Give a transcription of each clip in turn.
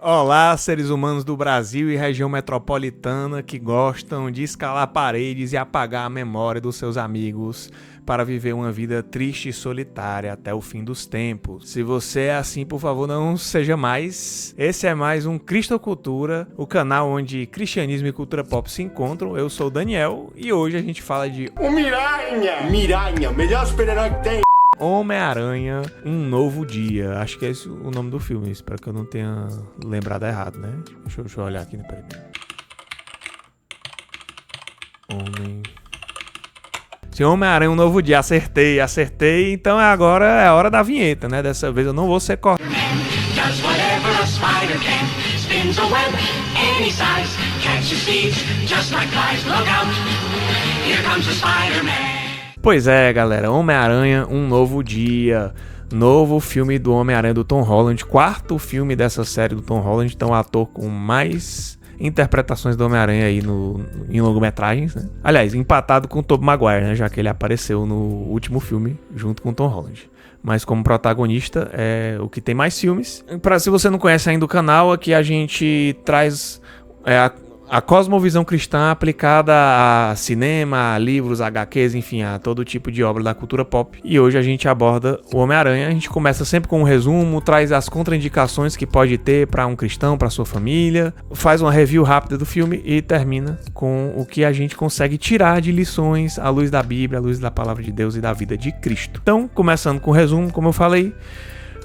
Olá, seres humanos do Brasil e região metropolitana que gostam de escalar paredes e apagar a memória dos seus amigos para viver uma vida triste e solitária até o fim dos tempos. Se você é assim, por favor, não seja mais. Esse é mais um Cristocultura, o canal onde cristianismo e cultura pop se encontram. Eu sou o Daniel e hoje a gente fala de O Miranha, melhor super-herói que tem. Homem-Aranha, Um Novo Dia. Acho que é esse o nome do filme. Espero que eu não tenha lembrado errado, né? Deixa eu olhar aqui, né? Peraí. Homem-Aranha, Um Novo Dia. Acertei. Então agora é a hora da vinheta, né? Dessa vez eu não vou ser cortado. Pois é, galera, Homem-Aranha, Um Novo Dia, novo filme do Homem-Aranha do Tom Holland, quarto filme dessa série do Tom Holland, então ator com mais interpretações do Homem-Aranha aí em longometragens, né? Aliás, empatado com o Tobey Maguire, né? Já que ele apareceu no último filme junto com o Tom Holland. Mas como protagonista é o que tem mais filmes. Se você não conhece ainda o canal, aqui a gente traz a cosmovisão cristã aplicada a cinema, a livros, a HQs, enfim, a todo tipo de obra da cultura pop. E hoje a gente aborda o Homem-Aranha. A gente começa sempre com um resumo, traz as contraindicações que pode ter para um cristão, para sua família, faz uma review rápida do filme e termina com o que a gente consegue tirar de lições à luz da Bíblia, à luz da palavra de Deus e da vida de Cristo. Então, começando com o resumo, como eu falei,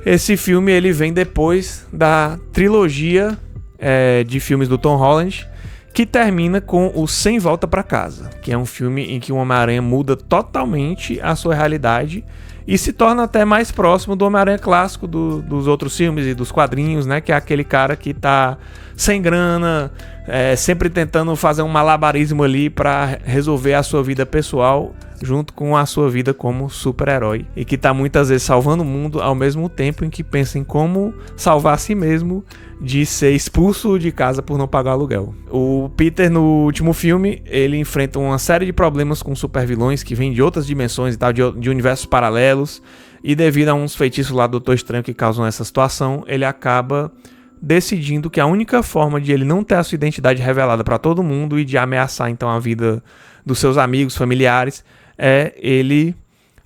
esse filme ele vem depois da trilogia de filmes do Tom Holland, que termina com o Sem Volta Pra Casa, que é um filme em que o Homem-Aranha muda totalmente a sua realidade e se torna até mais próximo do Homem-Aranha clássico dos outros filmes e dos quadrinhos, né? Que é aquele cara que tá sem grana, sempre tentando fazer um malabarismo ali para resolver a sua vida pessoal junto com a sua vida como super-herói e que tá muitas vezes salvando o mundo ao mesmo tempo em que pensa em como salvar a si mesmo de ser expulso de casa por não pagar aluguel. O Peter, no último filme, ele enfrenta uma série de problemas com super-vilões que vêm de outras dimensões e tal, de universos paralelos, e devido a uns feitiços lá do Doutor Estranho que causam essa situação, ele acaba decidindo que a única forma de ele não ter a sua identidade revelada para todo mundo e de ameaçar então a vida dos seus amigos, familiares, é ele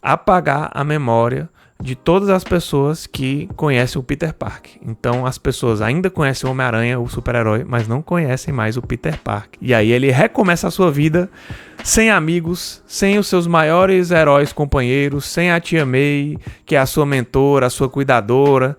apagar a memória de todas as pessoas que conhecem o Peter Parker. Então as pessoas ainda conhecem o Homem-Aranha, o super-herói, mas não conhecem mais o Peter Parker. E aí ele recomeça a sua vida sem amigos, sem os seus maiores heróis companheiros, sem a tia May, que é a sua mentora, a sua cuidadora,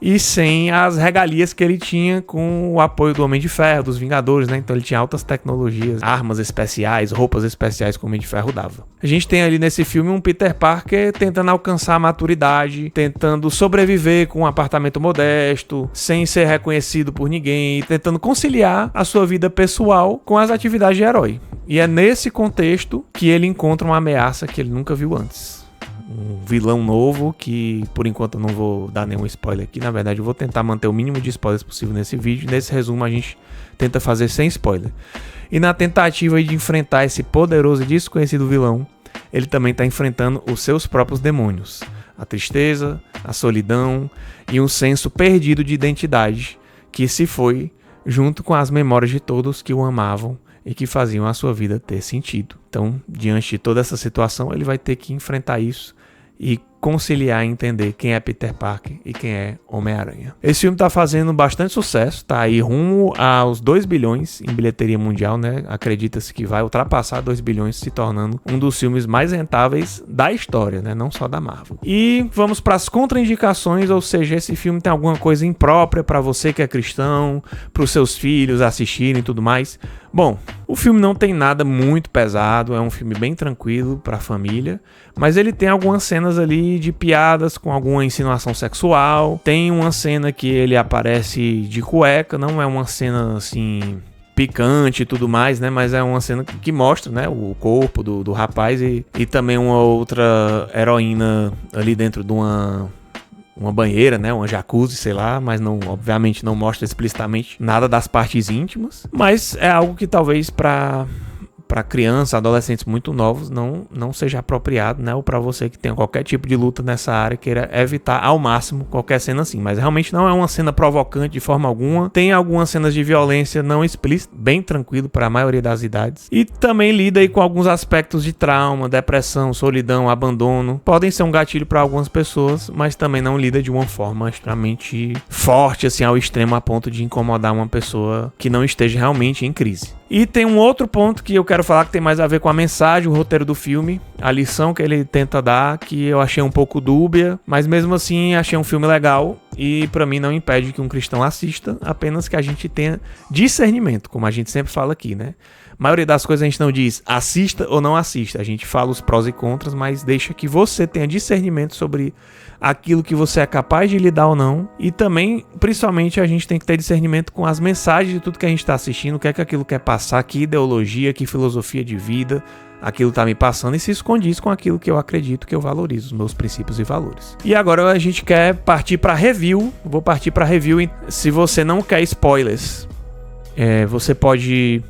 e sem as regalias que ele tinha com o apoio do Homem de Ferro, dos Vingadores, né? Então ele tinha altas tecnologias, armas especiais, roupas especiais que o Homem de Ferro dava. A gente tem ali nesse filme um Peter Parker tentando alcançar a maturidade, tentando sobreviver com um apartamento modesto, sem ser reconhecido por ninguém, tentando conciliar a sua vida pessoal com as atividades de herói. E é nesse contexto que ele encontra uma ameaça que ele nunca viu antes. Um vilão novo que, por enquanto, eu não vou dar nenhum spoiler aqui. Na verdade, eu vou tentar manter o mínimo de spoilers possível nesse vídeo. Nesse resumo, a gente tenta fazer sem spoiler. E na tentativa de enfrentar esse poderoso e desconhecido vilão, ele também está enfrentando os seus próprios demônios. A tristeza, a solidão e um senso perdido de identidade que se foi junto com as memórias de todos que o amavam e que faziam a sua vida ter sentido. Então, diante de toda essa situação, ele vai ter que enfrentar isso e conciliar e entender quem é Peter Parker e quem é Homem-Aranha. Esse filme tá fazendo bastante sucesso, tá aí rumo aos 2 bilhões em bilheteria mundial, né? Acredita-se que vai ultrapassar 2 bilhões, se tornando um dos filmes mais rentáveis da história, né? Não só da Marvel. E vamos para as contraindicações, ou seja, esse filme tem alguma coisa imprópria para você que é cristão, para os seus filhos assistirem e tudo mais. Bom, o filme não tem nada muito pesado, é um filme bem tranquilo para a família, mas ele tem algumas cenas ali de piadas com alguma insinuação sexual. Tem uma cena que ele aparece de cueca, não é uma cena assim picante e tudo mais, né? Mas é uma cena que mostra, né, o corpo do rapaz e também uma outra heroína ali dentro de uma banheira, né, uma jacuzzi, sei lá, mas não, obviamente não mostra explicitamente nada das partes íntimas, mas é algo que talvez para para crianças, adolescentes muito novos, não seja apropriado, né? Ou para você que tenha qualquer tipo de luta nessa área, queira evitar ao máximo qualquer cena assim. Mas realmente não é uma cena provocante de forma alguma. Tem algumas cenas de violência não explícitas, bem tranquilo para a maioria das idades. E também lida aí com alguns aspectos de trauma, depressão, solidão, abandono. Podem ser um gatilho para algumas pessoas, mas também não lida de uma forma extremamente forte, assim, ao extremo, a ponto de incomodar uma pessoa que não esteja realmente em crise. E tem um outro ponto que eu quero falar que tem mais a ver com a mensagem, o roteiro do filme, a lição que ele tenta dar, que eu achei um pouco dúbia, mas mesmo assim achei um filme legal e pra mim não impede que um cristão assista, apenas que a gente tenha discernimento, como a gente sempre fala aqui, né? A maioria das coisas a gente não diz assista ou não assista, a gente fala os prós e contras, mas deixa que você tenha discernimento sobre aquilo que você é capaz de lidar ou não. E também, principalmente, a gente tem que ter discernimento com as mensagens de tudo que a gente está assistindo, o que é que aquilo quer passar, que ideologia, que filosofia de vida aquilo tá me passando e se isso condiz com aquilo que eu acredito, que eu valorizo, os meus princípios e valores. E agora a gente quer partir para review. Vou partir para review. Se você não quer spoilers, você pode...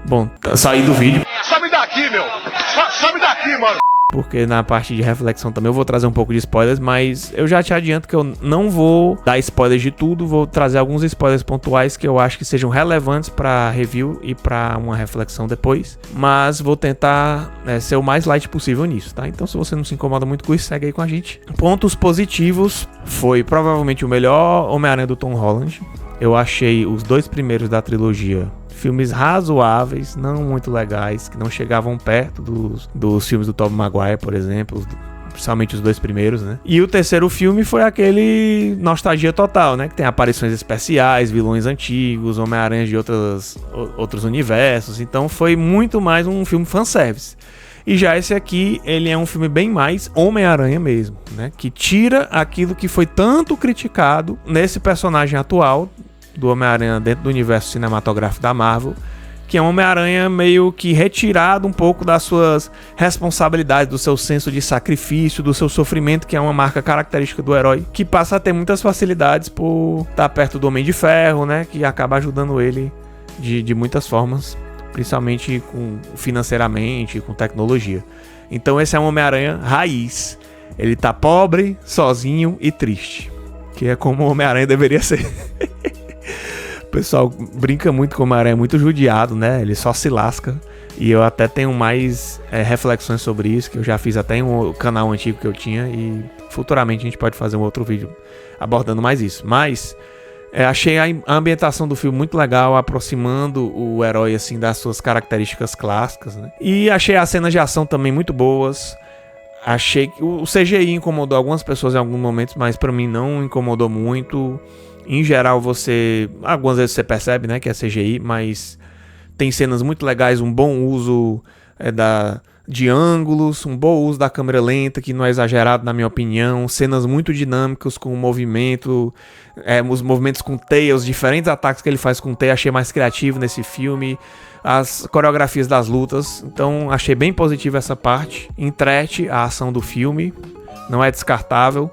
Bom, sair do vídeo. Sobe daqui, meu! Sobe daqui, mano! Porque na parte de reflexão também eu vou trazer um pouco de spoilers, mas eu já te adianto que eu não vou dar spoilers de tudo, vou trazer alguns spoilers pontuais que eu acho que sejam relevantes para review e para uma reflexão depois, mas vou tentar ser o mais light possível nisso, tá? Então se você não se incomoda muito com isso, segue aí com a gente. Pontos positivos: foi provavelmente o melhor Homem-Aranha do Tom Holland. Eu achei os 2 primeiros da trilogia filmes razoáveis, não muito legais, que não chegavam perto dos filmes do Tobey Maguire, por exemplo, principalmente os 2 primeiros, né? E o terceiro filme foi aquele nostalgia total, né? Que tem aparições especiais, vilões antigos, Homem-Aranha de outros universos, então foi muito mais um filme fanservice. E já esse aqui, ele é um filme bem mais Homem-Aranha mesmo, né? Que tira aquilo que foi tanto criticado nesse personagem atual do Homem-Aranha dentro do universo cinematográfico da Marvel, que é um Homem-Aranha meio que retirado um pouco das suas responsabilidades, do seu senso de sacrifício, do seu sofrimento, que é uma marca característica do herói, que passa a ter muitas facilidades por estar perto do Homem de Ferro, né, que acaba ajudando ele de muitas formas, principalmente financeiramente, com tecnologia. Então esse é um Homem-Aranha raiz. Ele tá pobre, sozinho e triste, que é como o Homem-Aranha deveria ser. O pessoal brinca muito com o Homem-Aranha, é muito judiado, né? Ele só se lasca. E eu até tenho mais reflexões sobre isso, que eu já fiz até em um canal antigo que eu tinha. E futuramente a gente pode fazer um outro vídeo abordando mais isso. Mas achei a ambientação do filme muito legal, aproximando o herói assim das suas características clássicas, né? E achei as cenas de ação também muito boas. Achei que o CGI incomodou algumas pessoas em alguns momentos, mas pra mim não incomodou muito. Em geral, algumas vezes você percebe, né, que é CGI, mas tem cenas muito legais, um bom uso de ângulos, um bom uso da câmera lenta, que não é exagerado na minha opinião, cenas muito dinâmicas com o movimento, os movimentos com teia, os diferentes ataques que ele faz com teia, achei mais criativo nesse filme, as coreografias das lutas, então achei bem positiva essa parte, entrete a ação do filme, não é descartável.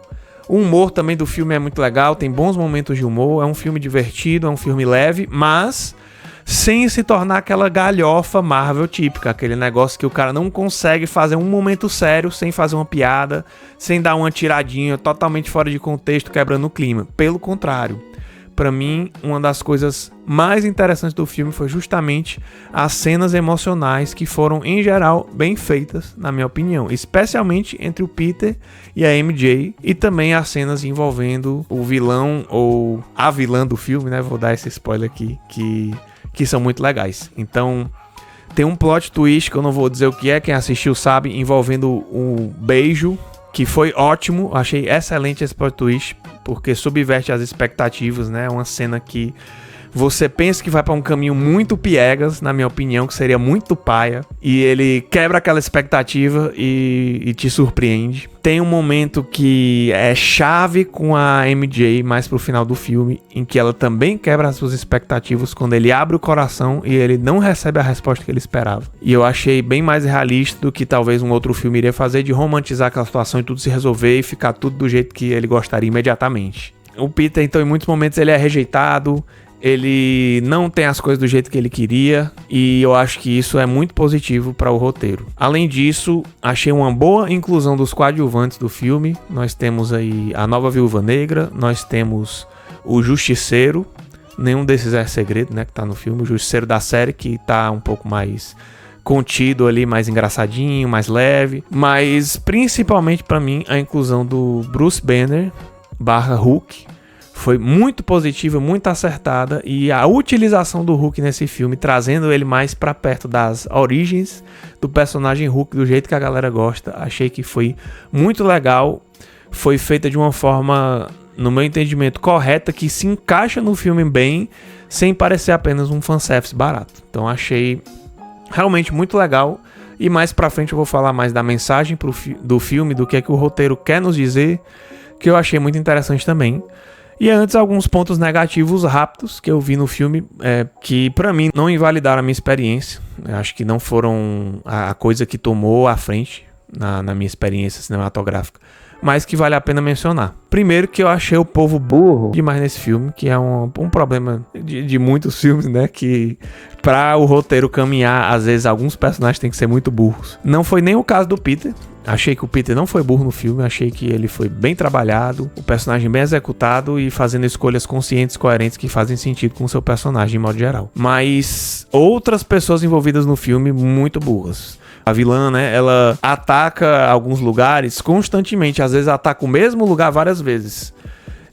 O humor também do filme é muito legal, tem bons momentos de humor, é um filme divertido, é um filme leve, mas sem se tornar aquela galhofa Marvel típica, aquele negócio que o cara não consegue fazer um momento sério sem fazer uma piada, sem dar uma tiradinha totalmente fora de contexto, quebrando o clima. Pelo contrário, pra mim, uma das coisas mais interessantes do filme foi justamente as cenas emocionais que foram, em geral, bem feitas, na minha opinião. Especialmente entre o Peter e a MJ. E também as cenas envolvendo o vilão ou a vilã do filme, né? Vou dar esse spoiler aqui, que são muito legais. Então, tem um plot twist que eu não vou dizer o que é, quem assistiu sabe, envolvendo o beijo, que foi ótimo, achei excelente esse plot twist, porque subverte as expectativas, né? É uma cena que você pensa que vai para um caminho muito piegas, na minha opinião, que seria muito paia, e ele quebra aquela expectativa e te surpreende. Tem um momento que é chave com a MJ mais pro final do filme, em que ela também quebra as suas expectativas quando ele abre o coração e ele não recebe a resposta que ele esperava. E eu achei bem mais realista do que talvez um outro filme iria fazer, de romantizar aquela situação e tudo se resolver e ficar tudo do jeito que ele gostaria imediatamente. O Peter, então, em muitos momentos ele é rejeitado, Ele não tem as coisas do jeito que ele queria e eu acho que isso é muito positivo para o roteiro. Além disso, achei uma boa inclusão dos coadjuvantes do filme. Nós temos aí a nova Viúva Negra, nós temos o Justiceiro, nenhum desses é segredo, né, que tá no filme, o Justiceiro da série, que tá um pouco mais contido ali, mais engraçadinho, mais leve, mas principalmente para mim a inclusão do Bruce Banner / Hulk foi muito positiva, muito acertada, e a utilização do Hulk nesse filme, trazendo ele mais pra perto das origens do personagem Hulk, do jeito que a galera gosta, achei que foi muito legal, foi feita de uma forma, no meu entendimento, correta, que se encaixa no filme bem, sem parecer apenas um fanservice barato. Então achei realmente muito legal, e mais pra frente eu vou falar mais da mensagem do filme, do que é que o roteiro quer nos dizer, que eu achei muito interessante também. E antes, alguns pontos negativos rápidos que eu vi no filme, que pra mim não invalidaram a minha experiência. Eu acho que não foram a coisa que tomou a frente na minha experiência cinematográfica, mas que vale a pena mencionar. Primeiro, que eu achei o povo burro demais nesse filme, que é um problema de muitos filmes, né? Que pra o roteiro caminhar, às vezes alguns personagens têm que ser muito burros. Não foi nem o caso do Peter. Achei que o Peter não foi burro no filme, achei que ele foi bem trabalhado, o personagem bem executado e fazendo escolhas conscientes e coerentes que fazem sentido com o seu personagem de modo geral. Mas outras pessoas envolvidas no filme muito burras. A vilã, né, ela ataca alguns lugares constantemente, às vezes ataca o mesmo lugar várias vezes.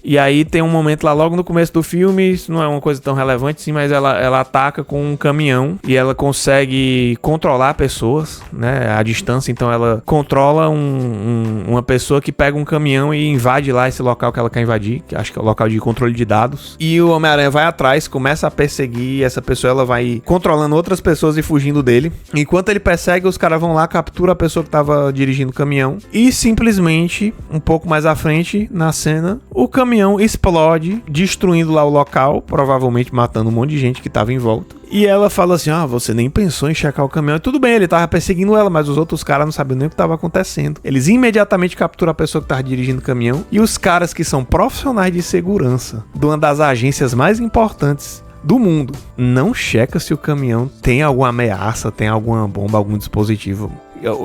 E aí tem um momento lá logo no começo do filme, isso não é uma coisa tão relevante sim, mas ela ataca com um caminhão e ela consegue controlar pessoas, né, à distância. Então ela controla uma pessoa que pega um caminhão e invade lá esse local que ela quer invadir, que acho que é o local de controle de dados. E o Homem-Aranha vai atrás, começa a perseguir essa pessoa, ela vai controlando outras pessoas e fugindo dele. Enquanto ele persegue, os caras vão lá, capturam a pessoa que tava dirigindo o caminhão e simplesmente, um pouco mais à frente na cena, o caminhão explode, destruindo lá o local, provavelmente matando um monte de gente que tava em volta. E ela fala assim, você nem pensou em checar o caminhão. E tudo bem, ele tava perseguindo ela, mas os outros caras não sabiam nem o que tava acontecendo. Eles imediatamente capturam a pessoa que tava dirigindo o caminhão. E os caras que são profissionais de segurança de uma das agências mais importantes do mundo não checa se o caminhão tem alguma ameaça, tem alguma bomba, algum dispositivo.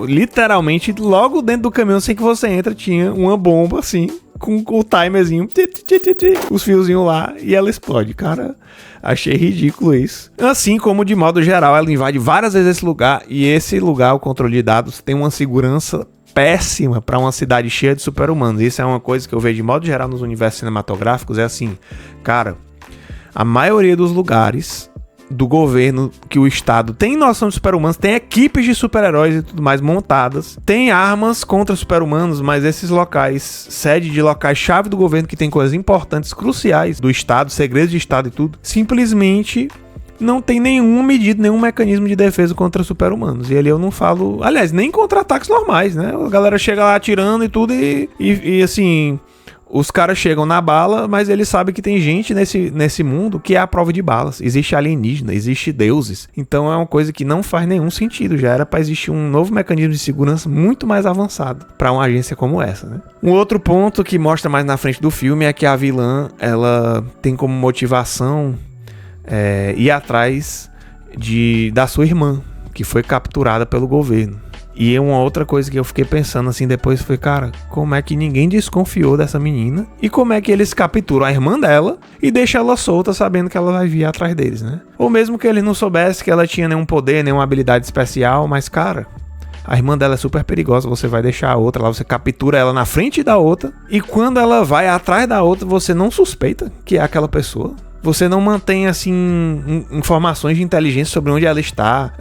Literalmente, logo dentro do caminhão, assim que você entra, tinha uma bomba assim, com o timerzinho, os fiozinhos lá, e ela explode. Cara, achei ridículo isso. Assim como, de modo geral, ela invade várias vezes esse lugar, e esse lugar, o controle de dados, tem uma segurança péssima para uma cidade cheia de super-humanos. Isso é uma coisa que eu vejo de modo geral nos universos cinematográficos, é assim, cara, a maioria dos lugares do governo, que o Estado tem noção de super-humanos, tem equipes de super-heróis e tudo mais montadas, tem armas contra super-humanos, mas esses locais, sede de locais-chave do governo que tem coisas importantes, cruciais do Estado, segredos de Estado e tudo, simplesmente não tem nenhuma medida, nenhum mecanismo de defesa contra super-humanos. E ali eu não falo, aliás, nem contra ataques normais, né? A galera chega lá atirando e tudo e assim, os caras chegam na bala, mas eles sabem que tem gente nesse mundo que é a prova de balas. Existe alienígena, existe deuses. Então é uma coisa que não faz nenhum sentido. Já era para existir um novo mecanismo de segurança muito mais avançado para uma agência como essa, né? Um outro ponto que mostra mais na frente do filme é que a vilã, ela tem como motivação ir atrás da sua irmã, que foi capturada pelo governo. E uma outra coisa que eu fiquei pensando assim depois foi, cara, como é que ninguém desconfiou dessa menina? E como é que eles capturam a irmã dela e deixam ela solta sabendo que ela vai vir atrás deles, né? Ou mesmo que eles não soubessem que ela tinha nenhum poder, nenhuma habilidade especial, mas, cara, a irmã dela é super perigosa, você vai deixar a outra lá, você captura ela na frente da outra, e quando ela vai atrás da outra, você não suspeita que é aquela pessoa. Você não mantém, assim, informações de inteligência sobre onde ela está,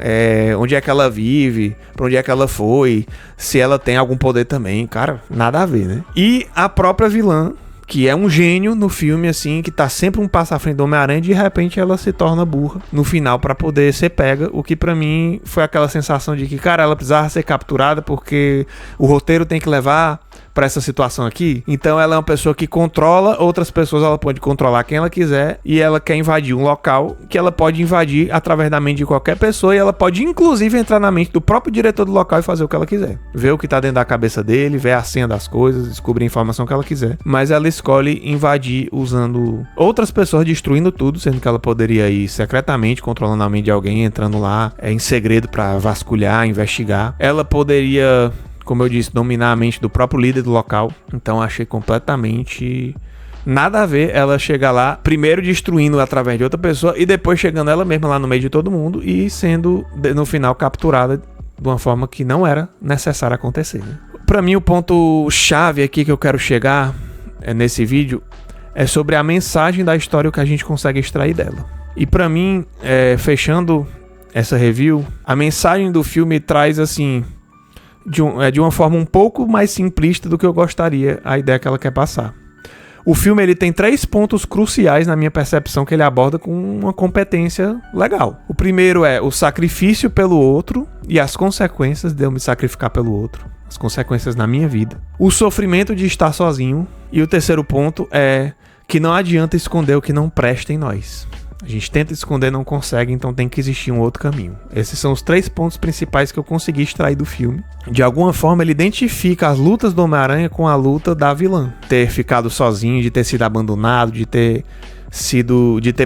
onde é que ela vive, pra onde é que ela foi, se ela tem algum poder também. Cara, nada a ver, né? E a própria vilã, que é um gênio no filme, assim, que tá sempre um passo à frente do Homem-Aranha, de repente ela se torna burra no final pra poder ser pega, o que pra mim foi aquela sensação de que, cara, ela precisava ser capturada porque o roteiro tem que levar pra essa situação aqui. Então ela é uma pessoa que controla outras pessoas, ela pode controlar quem ela quiser, e ela quer invadir um local que ela pode invadir através da mente de qualquer pessoa, e ela pode inclusive entrar na mente do próprio diretor do local e fazer o que ela quiser. Ver o que tá dentro da cabeça dele, ver a senha das coisas, descobrir a informação que ela quiser. Mas ela escolhe invadir usando outras pessoas, destruindo tudo, sendo que ela poderia ir secretamente controlando a mente de alguém, entrando lá em segredo pra vasculhar, investigar. Ela poderia, como eu disse, dominar a mente do próprio líder do local. Então achei completamente nada a ver ela chegar lá, primeiro destruindo através de outra pessoa e depois chegando ela mesma lá no meio de todo mundo e sendo, no final, capturada de uma forma que não era necessário acontecer, né? Pra mim, o ponto chave aqui que eu quero chegar nesse vídeo é sobre a mensagem da história que a gente consegue extrair dela. E pra mim, fechando essa review, a mensagem do filme traz assim, de uma forma um pouco mais simplista do que eu gostaria, a ideia que ela quer passar. O filme ele tem 3 pontos cruciais na minha percepção que ele aborda com uma competência legal. O primeiro é o sacrifício pelo outro e as consequências de eu me sacrificar pelo outro. As consequências na minha vida. O sofrimento de estar sozinho. E o terceiro ponto é que não adianta esconder o que não presta em nós. A gente tenta esconder, não consegue, então tem que existir um outro caminho. Esses são os 3 pontos principais que eu consegui extrair do filme. De alguma forma, ele identifica as lutas do Homem-Aranha com a luta da vilã. Ter ficado sozinho, de ter sido abandonado, de ter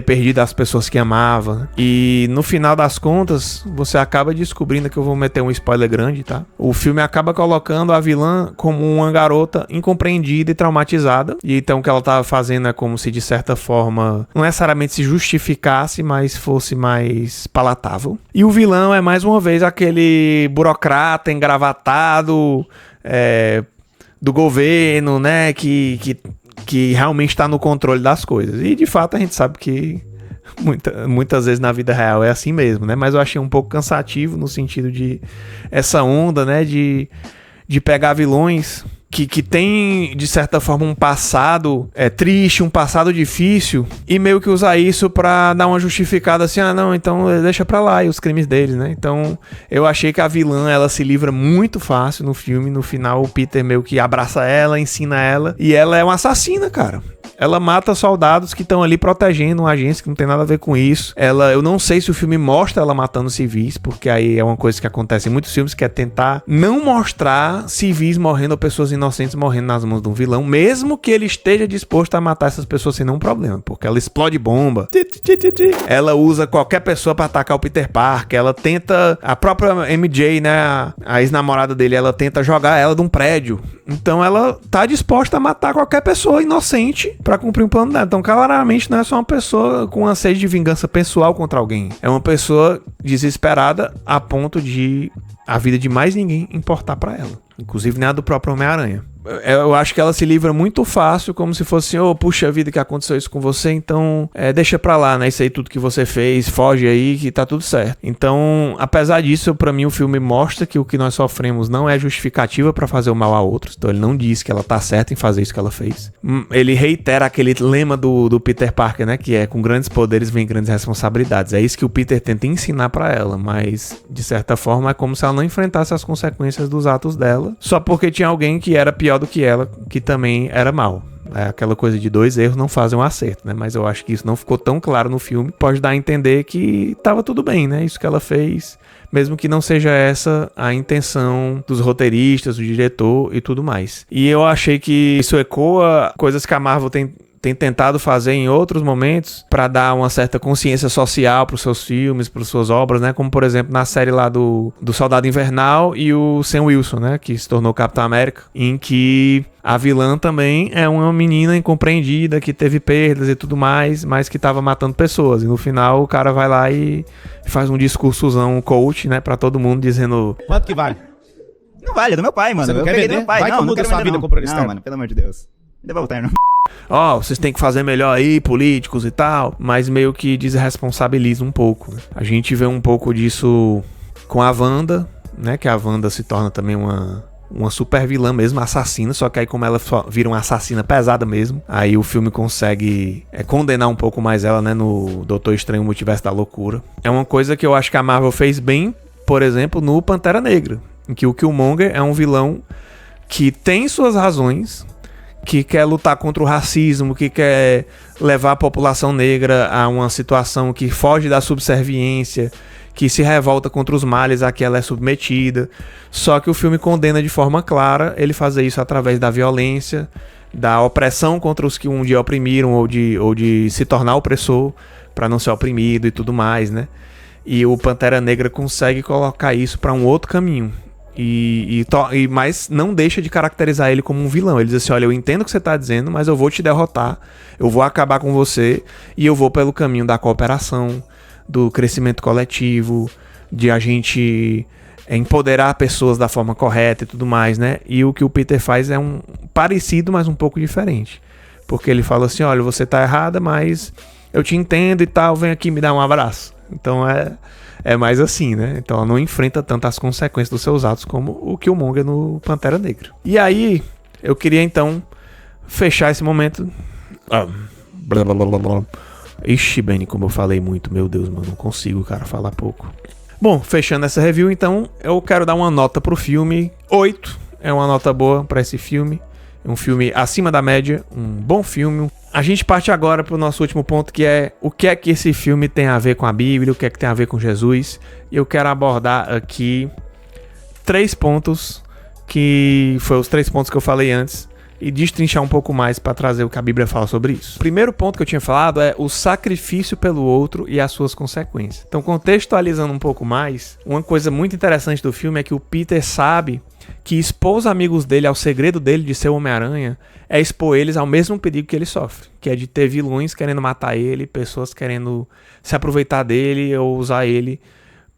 perdido as pessoas que amava. E no final das contas, você acaba descobrindo, que eu vou meter um spoiler grande, tá? O filme acaba colocando a vilã como uma garota incompreendida e traumatizada. E então o que ela tava fazendo é como se de certa forma não necessariamente se justificasse, mas fosse mais palatável. E o vilão é mais uma vez aquele burocrata engravatado do governo, né? Que realmente está no controle das coisas. E de fato a gente sabe que muitas vezes na vida real é assim mesmo, né? Mas eu achei um pouco cansativo no sentido de essa onda, né? De pegar vilões que tem, de certa forma, um passado triste, um passado difícil, e meio que usar isso pra dar uma justificada assim, não, então deixa pra lá e os crimes deles, né? Então, eu achei que a vilã, ela se livra muito fácil no filme. No final, o Peter meio que abraça ela, ensina ela, e ela é uma assassina, cara. Ela mata soldados que estão ali protegendo uma agência que não tem nada a ver com isso. Eu não sei se o filme mostra ela matando civis, porque aí é uma coisa que acontece em muitos filmes, que é tentar não mostrar civis morrendo ou pessoas inocentes morrendo nas mãos de um vilão, mesmo que ele esteja disposto a matar essas pessoas sem nenhum problema, porque ela explode bomba, ela usa qualquer pessoa pra atacar o Peter Parker, ela tenta, a própria MJ, né, a ex-namorada dele, ela tenta jogar ela de um prédio. Então ela tá disposta a matar qualquer pessoa inocente pra cumprir um plano dela. Então claramente não é só uma pessoa com uma sede de vingança pessoal contra alguém. É uma pessoa desesperada a ponto de a vida de mais ninguém importar pra ela. Inclusive nem a do próprio Homem-Aranha. Eu acho que ela se livra muito fácil, como se fosse assim, puxa vida, que aconteceu isso com você, então deixa pra lá, né, isso aí tudo que você fez, foge aí que tá tudo certo. Então, apesar disso, pra mim o filme mostra que o que nós sofremos não é justificativa pra fazer o mal a outros. Então ele não diz que ela tá certa em fazer isso que ela fez. Ele reitera aquele lema do Peter Parker, né, que é: com grandes poderes vem grandes responsabilidades. É isso que o Peter tenta ensinar pra ela, mas de certa forma é como se ela não enfrentasse as consequências dos atos dela, só porque tinha alguém que era pior do que ela, que também era mal. Aquela coisa de 2 erros não fazem um acerto, né? Mas eu acho que isso não ficou tão claro no filme. Pode dar a entender que tava tudo bem, né? Isso que ela fez, mesmo que não seja essa a intenção dos roteiristas, do diretor e tudo mais. E eu achei que isso ecoa coisas que a Marvel tem tentado fazer em outros momentos para dar uma certa consciência social para os seus filmes, para as suas obras, né? Como, por exemplo, na série lá do Soldado Invernal e o Sam Wilson, né? Que se tornou Capitão América, em que a vilã também é uma menina incompreendida, que teve perdas e tudo mais, mas que tava matando pessoas. E no final o cara vai lá e faz um discursozão coach, né? Pra todo mundo, dizendo: quanto que vale? Não vale, é do meu pai, mano. Você não quer vender? Do meu pai. Vai, não muda sua vida comprando esse terno. Não, mano, pelo amor de Deus. Me devolve o terno. Vocês têm que fazer melhor aí, políticos e tal, mas meio que desresponsabiliza um pouco. A gente vê um pouco disso com a Wanda, né? Que a Wanda se torna também uma super vilã mesmo, assassina, só que aí como ela vira uma assassina pesada mesmo, aí o filme consegue condenar um pouco mais ela, né, no Doutor Estranho Multiverso da Loucura. É uma coisa que eu acho que a Marvel fez bem, por exemplo, no Pantera Negra, em que o Killmonger é um vilão que tem suas razões, que quer lutar contra o racismo, que quer levar a população negra a uma situação que foge da subserviência, que se revolta contra os males a que ela é submetida. Só que o filme condena de forma clara ele fazer isso através da violência, da opressão contra os que um dia oprimiram, ou de se tornar opressor para não ser oprimido e tudo mais, né? E o Pantera Negra consegue colocar isso para um outro caminho. Mas não deixa de caracterizar ele como um vilão. Ele diz assim: olha, eu entendo o que você está dizendo, mas eu vou te derrotar, eu vou acabar com você, e eu vou pelo caminho da cooperação, do crescimento coletivo, de a gente empoderar pessoas da forma correta e tudo mais, né? E o que o Peter faz é parecido, mas um pouco diferente. Porque ele fala assim: olha, você tá errada, mas eu te entendo e tal, vem aqui me dar um abraço. Então é mais assim, né? Então ela não enfrenta tanto as consequências dos seus atos como o Killmonger no Pantera Negra. E aí, eu queria então fechar esse momento. Ixi, Benny, como eu falei muito, meu Deus, mano, não consigo, cara, falar pouco. Bom, fechando essa review, então, eu quero dar uma nota pro filme. 8 é uma nota boa pra esse filme. É um filme acima da média, um bom filme. A gente parte agora pro nosso último ponto, que é o que é que esse filme tem a ver com a Bíblia, o que é que tem a ver com Jesus. E eu quero abordar aqui 3 pontos, que foram os 3 pontos que eu falei antes, e destrinchar um pouco mais para trazer o que a Bíblia fala sobre isso. O primeiro ponto que eu tinha falado é o sacrifício pelo outro e as suas consequências. Então, contextualizando um pouco mais, uma coisa muito interessante do filme é que o Peter sabe que expor os amigos dele ao segredo dele de ser o Homem-Aranha é expor eles ao mesmo perigo que ele sofre, que é de ter vilões querendo matar ele, pessoas querendo se aproveitar dele ou usar ele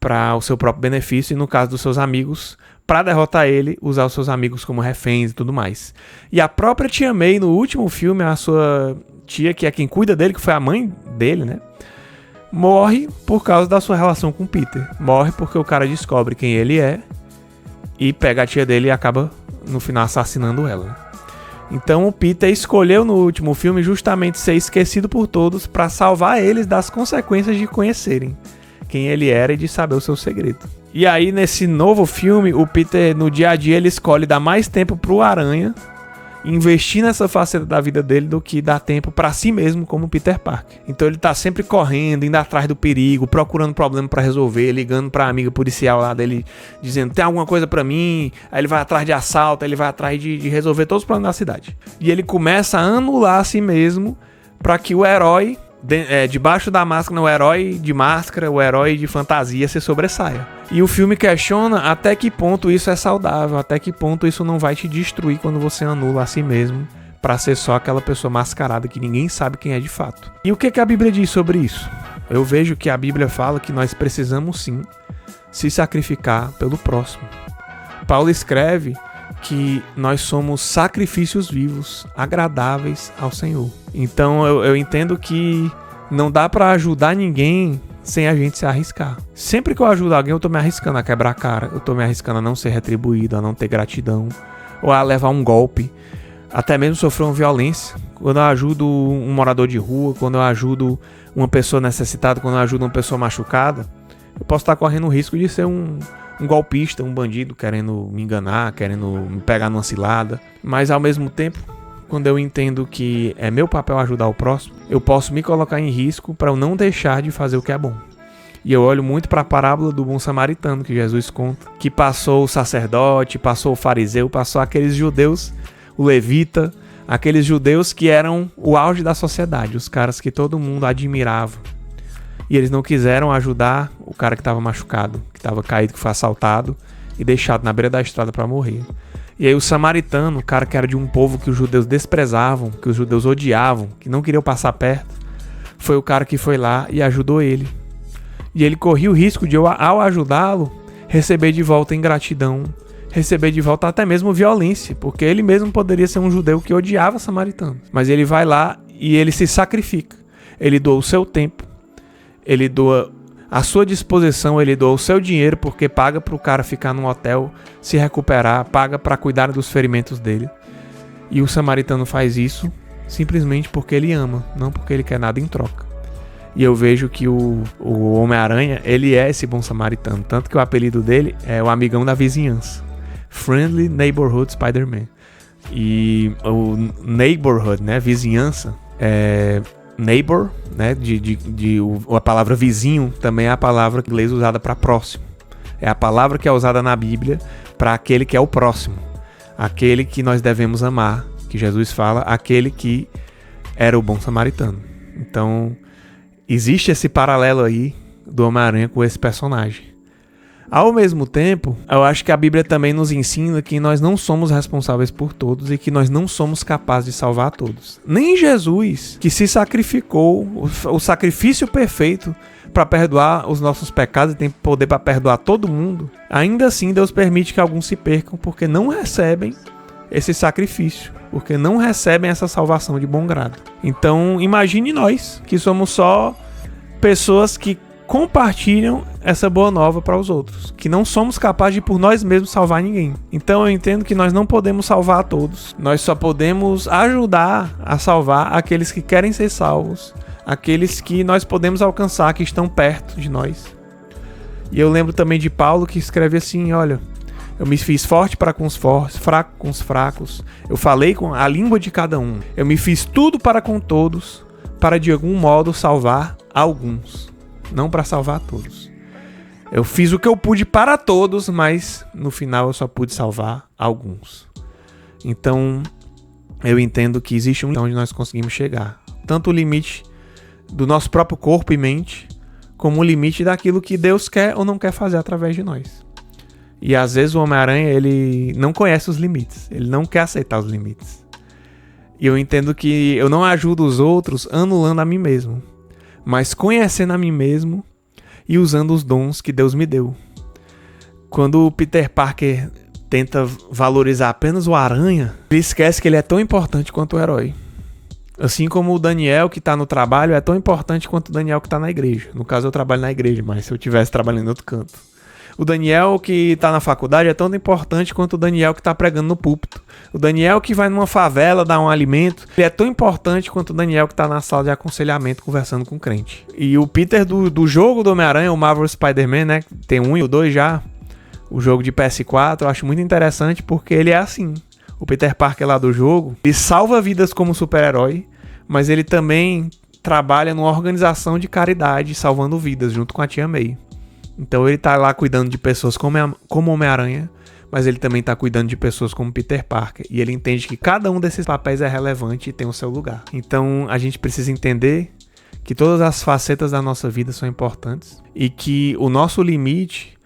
para o seu próprio benefício, e no caso dos seus amigos, para derrotar ele, usar os seus amigos como reféns e tudo mais. E a própria Tia May, no último filme, a sua tia, que é quem cuida dele, que foi a mãe dele, né? Morre por causa da sua relação com o Peter. Morre porque o cara descobre quem ele é e pega a tia dele e acaba, no final, assassinando ela. Então o Peter escolheu no último filme justamente ser esquecido por todos para salvar eles das consequências de conhecerem quem ele era e de saber o seu segredo. E aí, nesse novo filme, o Peter, no dia a dia, ele escolhe dar mais tempo pro Aranha, investir nessa faceta da vida dele, do que dar tempo pra si mesmo como Peter Parker. Então ele tá sempre correndo, indo atrás do perigo, procurando problema pra resolver, ligando pra amiga policial lá dele, dizendo: tem alguma coisa pra mim? Aí ele vai atrás de assalto, aí ele vai atrás de resolver todos os problemas da cidade. E ele começa a anular a si mesmo pra que o herói, debaixo da máscara, o herói de máscara, o herói de fantasia se sobressaia. E o filme questiona até que ponto isso é saudável, até que ponto isso não vai te destruir quando você anula a si mesmo pra ser só aquela pessoa mascarada que ninguém sabe quem é de fato. E o que a Bíblia diz sobre isso? Eu vejo que a Bíblia fala que nós precisamos sim se sacrificar pelo próximo. Paulo escreve que nós somos sacrifícios vivos, agradáveis ao Senhor. Então eu entendo que não dá pra ajudar ninguém sem a gente se arriscar. Sempre que eu ajudo alguém, eu tô me arriscando a quebrar a cara, eu tô me arriscando a não ser retribuído, a não ter gratidão, ou a levar um golpe, até mesmo sofrer uma violência. Quando eu ajudo um morador de rua, quando eu ajudo uma pessoa necessitada, quando eu ajudo uma pessoa machucada, eu posso estar correndo o risco de ser um golpista, um bandido querendo me enganar, querendo me pegar numa cilada. Mas ao mesmo tempo, quando eu entendo que é meu papel ajudar o próximo, eu posso me colocar em risco para eu não deixar de fazer o que é bom. E eu olho muito para a parábola do bom samaritano que Jesus conta, que passou o sacerdote, passou o fariseu, passou aqueles judeus, o levita, aqueles judeus que eram o auge da sociedade, os caras que todo mundo admirava. E eles não quiseram ajudar o cara que estava machucado, que estava caído, que foi assaltado e deixado na beira da estrada para morrer. E aí o samaritano, o cara que era de um povo que os judeus desprezavam, que os judeus odiavam, que não queriam passar perto, foi o cara que foi lá e ajudou ele. E ele corria o risco de, ao ajudá-lo, receber de volta ingratidão, receber de volta até mesmo violência, porque ele mesmo poderia ser um judeu que odiava samaritanos. Mas ele vai lá e ele se sacrifica. Ele doa o seu tempo, ele doa a sua disposição, ele doa o seu dinheiro, porque paga para o cara ficar num hotel, se recuperar, paga para cuidar dos ferimentos dele. E o samaritano faz isso simplesmente porque ele ama, não porque ele quer nada em troca. E eu vejo que o Homem-Aranha, ele é esse bom samaritano, tanto que o apelido dele é o amigão da vizinhança. Friendly Neighborhood Spider-Man. E o neighborhood, né, vizinhança, neighbor, né, a palavra vizinho também é a palavra em inglês usada para próximo. É a palavra que é usada na Bíblia para aquele que é o próximo, aquele que nós devemos amar, que Jesus fala, aquele que era o bom samaritano. Então, existe esse paralelo aí do Homem-Aranha com esse personagem. Ao mesmo tempo, eu acho que a Bíblia também nos ensina que nós não somos responsáveis por todos e que nós não somos capazes de salvar todos. Nem Jesus, que se sacrificou, o sacrifício perfeito para perdoar os nossos pecados e tem poder para perdoar todo mundo, ainda assim Deus permite que alguns se percam porque não recebem esse sacrifício, porque não recebem essa salvação de bom grado. Então, imagine nós, que somos só pessoas que compartilham essa boa nova para os outros, que não somos capazes de por nós mesmos salvar ninguém. Então eu entendo que nós não podemos salvar a todos, nós só podemos ajudar a salvar aqueles que querem ser salvos, aqueles que nós podemos alcançar, que estão perto de nós. E eu lembro também de Paulo, que escreve assim, olha, eu me fiz forte para com os fortes, fraco com os fracos, eu falei com a língua de cada um, eu me fiz tudo para com todos, para de algum modo salvar alguns. Não para salvar todos. Eu fiz o que eu pude para todos, mas no final eu só pude salvar alguns. Então, eu entendo que existe um limite onde nós conseguimos chegar. Tanto o limite do nosso próprio corpo e mente, como o limite daquilo que Deus quer ou não quer fazer através de nós. E às vezes o Homem-Aranha, ele não conhece os limites. Ele não quer aceitar os limites. E eu entendo que eu não ajudo os outros anulando a mim mesmo, mas conhecendo a mim mesmo e usando os dons que Deus me deu. Quando o Peter Parker tenta valorizar apenas o Aranha, ele esquece que ele é tão importante quanto o herói. Assim como o Daniel, que está no trabalho, é tão importante quanto o Daniel que está na igreja. No caso, eu trabalho na igreja, mas se eu estivesse trabalhando em outro canto. O Daniel que está na faculdade é tão importante quanto o Daniel que está pregando no púlpito. O Daniel que vai numa favela dar um alimento, ele é tão importante quanto o Daniel que está na sala de aconselhamento conversando com o crente. E o Peter do jogo do Homem-Aranha, o Marvel Spider-Man, né? Tem 1 e o 2 já. O jogo de PS4, eu acho muito interessante porque ele é assim. O Peter Parker lá do jogo, ele salva vidas como super-herói, mas ele também trabalha numa organização de caridade, salvando vidas, junto com a Tia May. Então ele tá lá cuidando de pessoas como Homem-Aranha, mas ele também tá cuidando de pessoas como Peter Parker. E ele entende que cada um desses papéis é relevante e tem o seu lugar. Então a gente precisa entender que todas as facetas da nossa vida são importantes e que o nosso limite,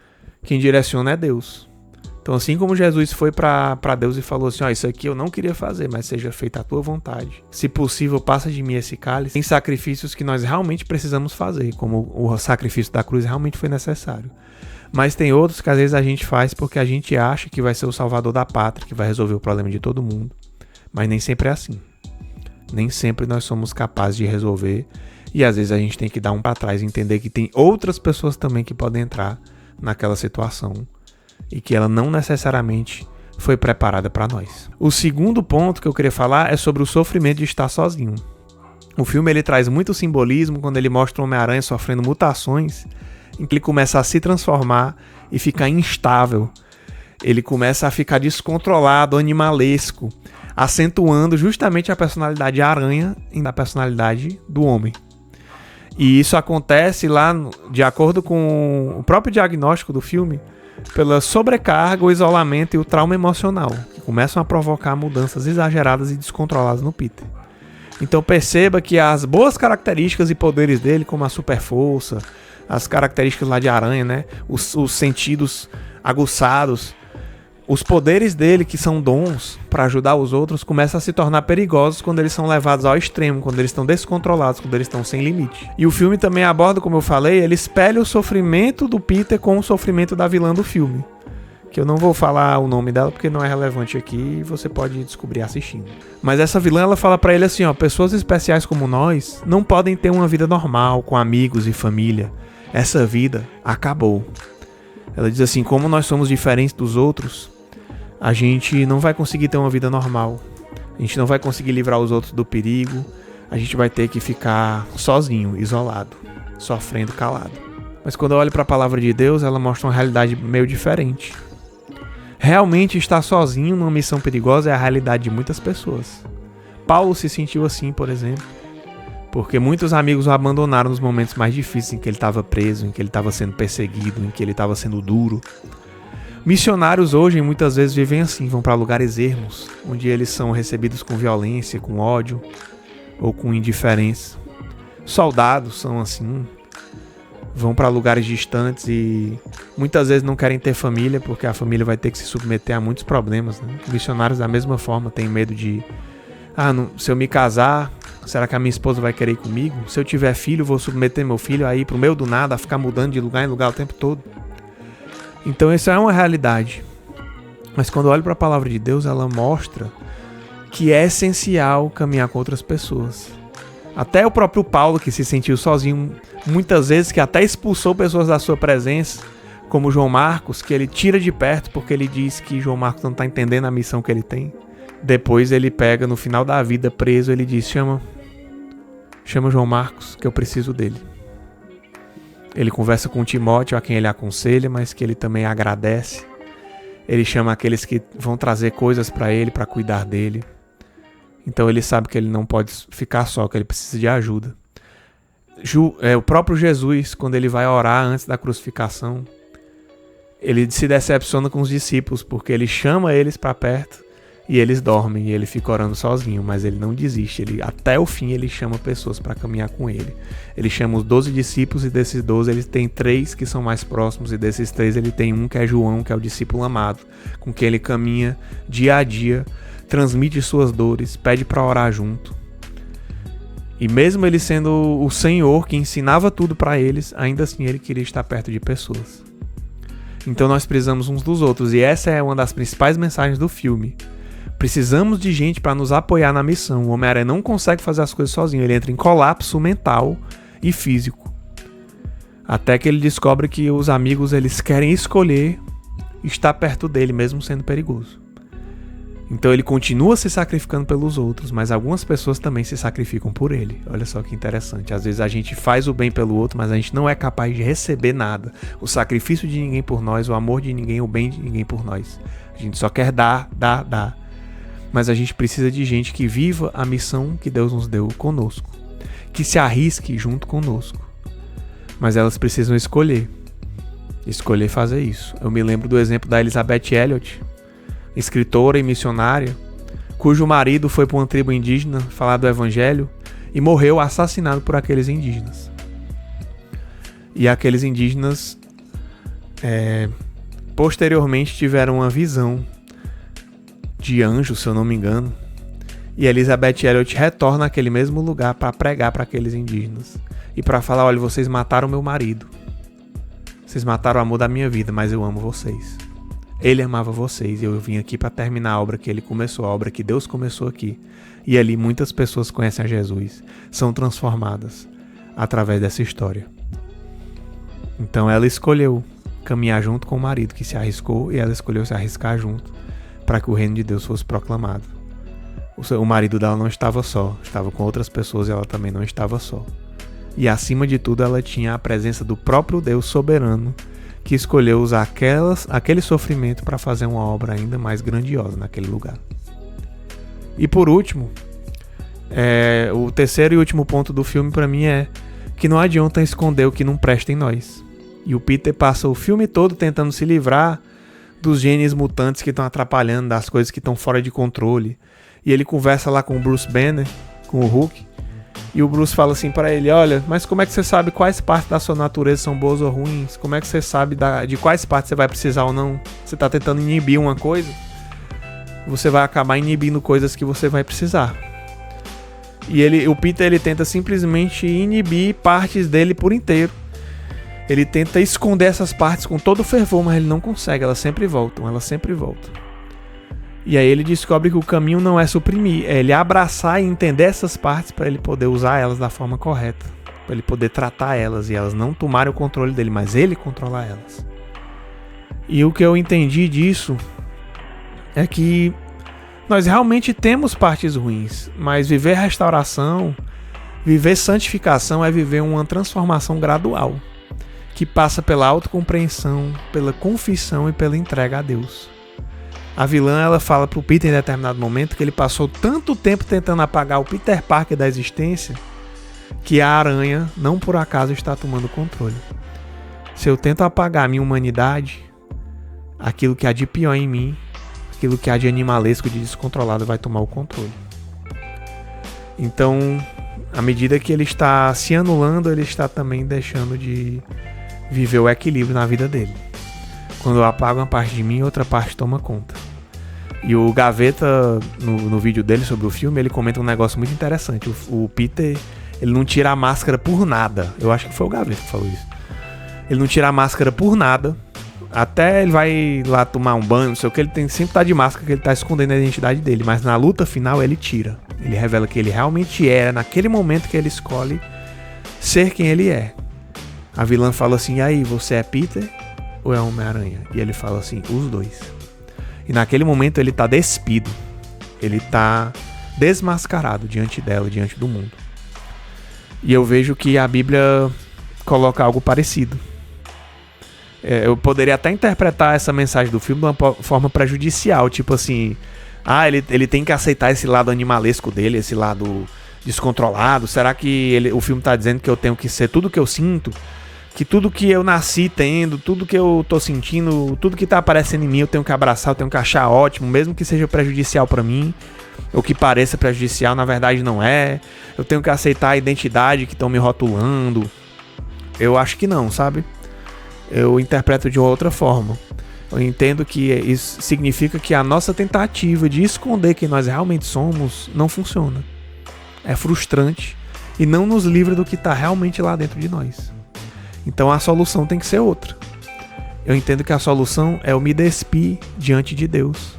quem direciona é Deus. Então assim como Jesus foi para Deus e falou assim, isso aqui eu não queria fazer, mas seja feita a tua vontade. Se possível, passa de mim esse cálice. Tem sacrifícios que nós realmente precisamos fazer, como o sacrifício da cruz realmente foi necessário. Mas tem outros que às vezes a gente faz porque a gente acha que vai ser o salvador da pátria, que vai resolver o problema de todo mundo. Mas nem sempre é assim. Nem sempre nós somos capazes de resolver. E às vezes a gente tem que dar um para trás e entender que tem outras pessoas também que podem entrar naquela situação e que ela não necessariamente foi preparada para nós. O segundo ponto que eu queria falar é sobre o sofrimento de estar sozinho. O filme ele traz muito simbolismo quando ele mostra o Homem-Aranha sofrendo mutações, em que ele começa a se transformar e ficar instável. Ele começa a ficar descontrolado, animalesco, acentuando justamente a personalidade aranha e a personalidade do homem. E isso acontece lá, de acordo com o próprio diagnóstico do filme, pela sobrecarga, o isolamento e o trauma emocional, que começam a provocar mudanças exageradas e descontroladas no Peter. Então perceba que as boas características e poderes dele, como a super força, as características lá de aranha, né? Os sentidos aguçados, os poderes dele, que são dons para ajudar os outros, começam a se tornar perigosos quando eles são levados ao extremo, quando eles estão descontrolados, quando eles estão sem limite. E o filme também aborda, como eu falei, ele espelha o sofrimento do Peter com o sofrimento da vilã do filme. Que eu não vou falar o nome dela porque não é relevante aqui e você pode descobrir assistindo. Mas essa vilã, ela fala pra ele assim, ó, pessoas especiais como nós não podem ter uma vida normal, com amigos e família. Essa vida acabou. Ela diz assim, como nós somos diferentes dos outros, a gente não vai conseguir ter uma vida normal. A gente não vai conseguir livrar os outros do perigo. A gente vai ter que ficar sozinho, isolado, sofrendo calado. Mas quando eu olho para a palavra de Deus, ela mostra uma realidade meio diferente. Realmente estar sozinho numa missão perigosa é a realidade de muitas pessoas. Paulo se sentiu assim, por exemplo, porque muitos amigos o abandonaram nos momentos mais difíceis, em que ele estava preso, em que ele estava sendo perseguido, em que ele estava sendo duro. Missionários hoje muitas vezes vivem assim, vão para lugares ermos, onde eles são recebidos com violência, com ódio ou com indiferença. Soldados são assim, vão para lugares distantes e muitas vezes não querem ter família, porque a família vai ter que se submeter a muitos problemas, né? Missionários da mesma forma têm medo de se eu me casar, será que a minha esposa vai querer ir comigo? Se eu tiver filho, vou submeter meu filho a ir pro meio do nada, a ficar mudando de lugar em lugar o tempo todo. Então isso é uma realidade. Mas quando eu olho para a palavra de Deus, ela mostra que é essencial caminhar com outras pessoas. Até o próprio Paulo, que se sentiu sozinho muitas vezes, que até expulsou pessoas da sua presença, como João Marcos, que ele tira de perto porque ele diz que João Marcos não está entendendo a missão que ele tem. Depois ele pega, no final da vida, preso, ele diz, chama João Marcos, que eu preciso dele. Ele conversa com Timóteo, a quem ele aconselha, mas que ele também agradece. Ele chama aqueles que vão trazer coisas para ele, para cuidar dele. Então ele sabe que ele não pode ficar só, que ele precisa de ajuda. O próprio Jesus, quando ele vai orar antes da crucificação, ele se decepciona com os discípulos, porque ele chama eles para perto e eles dormem, e ele fica orando sozinho, mas ele não desiste. Até o fim ele chama pessoas para caminhar com ele. Ele chama os 12 discípulos, e desses 12 ele tem 3 que são mais próximos, e desses 3 ele tem um que é João, que é o discípulo amado, com quem ele caminha dia a dia, transmite suas dores, pede para orar junto. E mesmo ele sendo o Senhor que ensinava tudo para eles, ainda assim ele queria estar perto de pessoas. Então nós precisamos uns dos outros, e essa é uma das principais mensagens do filme. Precisamos de gente para nos apoiar na missão. O Homem-Aranha não consegue fazer as coisas sozinho. Ele entra em colapso mental e físico. Até que ele descobre que os amigos eles querem escolher estar perto dele, mesmo sendo perigoso. Então ele continua se sacrificando pelos outros, mas algumas pessoas também se sacrificam por ele. Olha só que interessante. Às vezes a gente faz o bem pelo outro, mas a gente não é capaz de receber nada. O sacrifício de ninguém por nós, o amor de ninguém, o bem de ninguém por nós. A gente só quer dar. Mas a gente precisa de gente que viva a missão que Deus nos deu conosco, que se arrisque junto conosco. Mas elas precisam escolher fazer isso. Eu me lembro do exemplo da Elizabeth Elliot, escritora e missionária, cujo marido foi para uma tribo indígena falar do evangelho e morreu assassinado por aqueles indígenas. E aqueles indígenas posteriormente tiveram uma visão de anjo, se eu não me engano, e Elizabeth Elliot retorna àquele mesmo lugar para pregar para aqueles indígenas e para falar, olha, vocês mataram meu marido, vocês mataram o amor da minha vida, mas eu amo vocês, ele amava vocês, e eu vim aqui para terminar a obra que ele começou, a obra que Deus começou aqui. E ali muitas pessoas conhecem a Jesus, são transformadas através dessa história. Então ela escolheu caminhar junto com o marido que se arriscou, e ela escolheu se arriscar junto para que o reino de Deus fosse proclamado. O marido dela não estava só, estava com outras pessoas, e ela também não estava só. E acima de tudo ela tinha a presença do próprio Deus soberano, que escolheu usar aquele sofrimento para fazer uma obra ainda mais grandiosa naquele lugar. E por último, o terceiro e último ponto do filme para mim é que não adianta esconder o que não presta em nós. E o Peter passa o filme todo tentando se livrar dos genes mutantes que estão atrapalhando, das coisas que estão fora de controle. E ele conversa lá com o Bruce Banner, com o Hulk, e o Bruce fala assim para ele, olha, mas como é que você sabe quais partes da sua natureza são boas ou ruins? Como é que você sabe de quais partes você vai precisar ou não? Você está tentando inibir uma coisa, você vai acabar inibindo coisas que você vai precisar. E o Peter ele tenta simplesmente inibir partes dele por inteiro. Ele tenta esconder essas partes com todo o fervor, mas ele não consegue, elas sempre voltam. E aí ele descobre que o caminho não é suprimir, é ele abraçar e entender essas partes para ele poder usar elas da forma correta, para ele poder tratar elas e elas não tomarem o controle dele, mas ele controlar elas. E o que eu entendi disso é que nós realmente temos partes ruins, mas viver restauração, viver santificação é viver uma transformação gradual, que passa pela autocompreensão, pela confissão e pela entrega a Deus. A vilã, ela fala pro Peter em determinado momento que ele passou tanto tempo tentando apagar o Peter Parker da existência que a aranha não por acaso está tomando controle. Se eu tento apagar a minha humanidade, aquilo que há de pior em mim, aquilo que há de animalesco, de descontrolado, vai tomar o controle. Então, à medida que ele está se anulando, ele está também deixando de viver o equilíbrio na vida dele. Quando eu apago uma parte de mim, outra parte toma conta. E o Gaveta, no vídeo dele sobre o filme, ele comenta um negócio muito interessante. O Peter, ele não tira a máscara por nada. Eu acho que foi o Gaveta que falou isso. Ele não tira a máscara por nada. Até ele vai lá tomar um banho, não sei o que, ele tem que sempre estar de máscara, que ele está escondendo a identidade dele. Mas na luta final ele tira. Ele revela que ele realmente era, naquele momento que ele escolhe ser quem ele é. A vilã fala assim, e aí, você é Peter ou é Homem-Aranha? E ele fala assim, os dois. E naquele momento ele está despido. Ele está desmascarado diante dela, diante do mundo. E eu vejo que a Bíblia coloca algo parecido. Eu poderia até interpretar essa mensagem do filme de uma forma prejudicial, tipo assim, ele tem que aceitar esse lado animalesco dele, esse lado descontrolado. Será que o filme está dizendo que eu tenho que ser tudo que eu sinto? Que tudo que eu nasci tendo, tudo que eu tô sentindo, tudo que tá aparecendo em mim eu tenho que abraçar, eu tenho que achar ótimo, mesmo que seja prejudicial pra mim, ou que pareça prejudicial, na verdade não é. Eu tenho que aceitar a identidade que estão me rotulando. Eu acho que não, sabe? Eu interpreto de outra forma. Eu entendo que isso significa que a nossa tentativa de esconder quem nós realmente somos não funciona. É frustrante e não nos livra do que está realmente lá dentro de nós. Então a solução tem que ser outra. Eu entendo que a solução é eu me despir diante de Deus.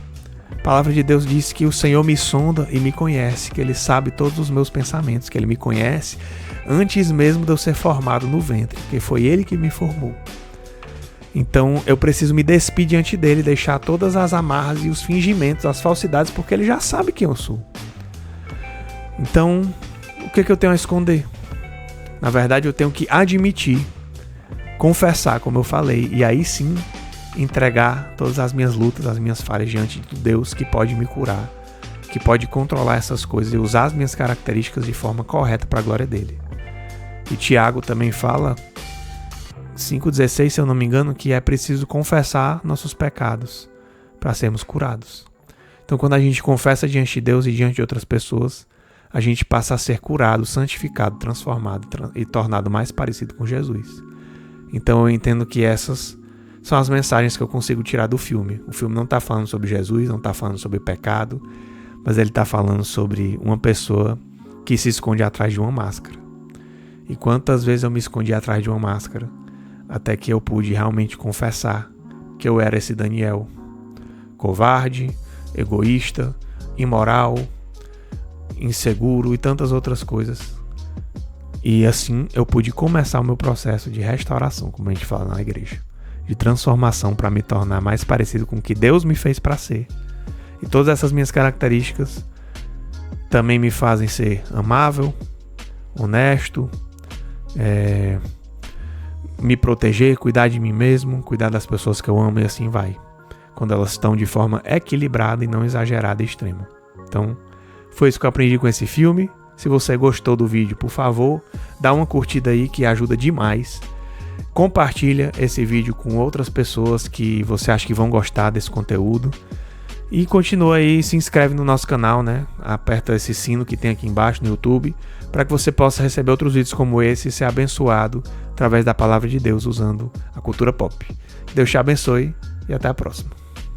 A palavra de Deus diz que o Senhor me sonda e me conhece, que Ele sabe todos os meus pensamentos, que Ele me conhece antes mesmo de eu ser formado no ventre, porque foi Ele que me formou. Então eu preciso me despir diante dele, deixar todas as amarras e os fingimentos, as falsidades, porque Ele já sabe quem eu sou. Então, o que eu tenho a esconder? Na verdade, eu tenho que admitir, confessar, como eu falei, e aí sim entregar todas as minhas lutas, as minhas falhas diante de Deus, que pode me curar, que pode controlar essas coisas e usar as minhas características de forma correta para a glória dele. E Tiago também fala, 5,16, se eu não me engano, que é preciso confessar nossos pecados para sermos curados. Então, quando a gente confessa diante de Deus e diante de outras pessoas, a gente passa a ser curado, santificado, transformado e tornado mais parecido com Jesus. Então eu entendo que essas são as mensagens que eu consigo tirar do filme. O filme não está falando sobre Jesus, não está falando sobre pecado, mas ele está falando sobre uma pessoa que se esconde atrás de uma máscara. E quantas vezes eu me escondi atrás de uma máscara, até que eu pude realmente confessar que eu era esse Daniel, covarde, egoísta, imoral, inseguro e tantas outras coisas. E assim eu pude começar o meu processo de restauração, como a gente fala na igreja, de transformação para me tornar mais parecido com o que Deus me fez para ser. E todas essas minhas características também me fazem ser amável, honesto, me proteger, cuidar de mim mesmo, cuidar das pessoas que eu amo e assim vai. Quando elas estão de forma equilibrada e não exagerada e extrema. Então, foi isso que eu aprendi com esse filme. Se você gostou do vídeo, por favor, dá uma curtida aí que ajuda demais. Compartilha esse vídeo com outras pessoas que você acha que vão gostar desse conteúdo. E continua aí, se inscreve no nosso canal, né? Aperta esse sino que tem aqui embaixo no YouTube, para que você possa receber outros vídeos como esse e ser abençoado através da palavra de Deus usando a cultura pop. Deus te abençoe e até a próxima.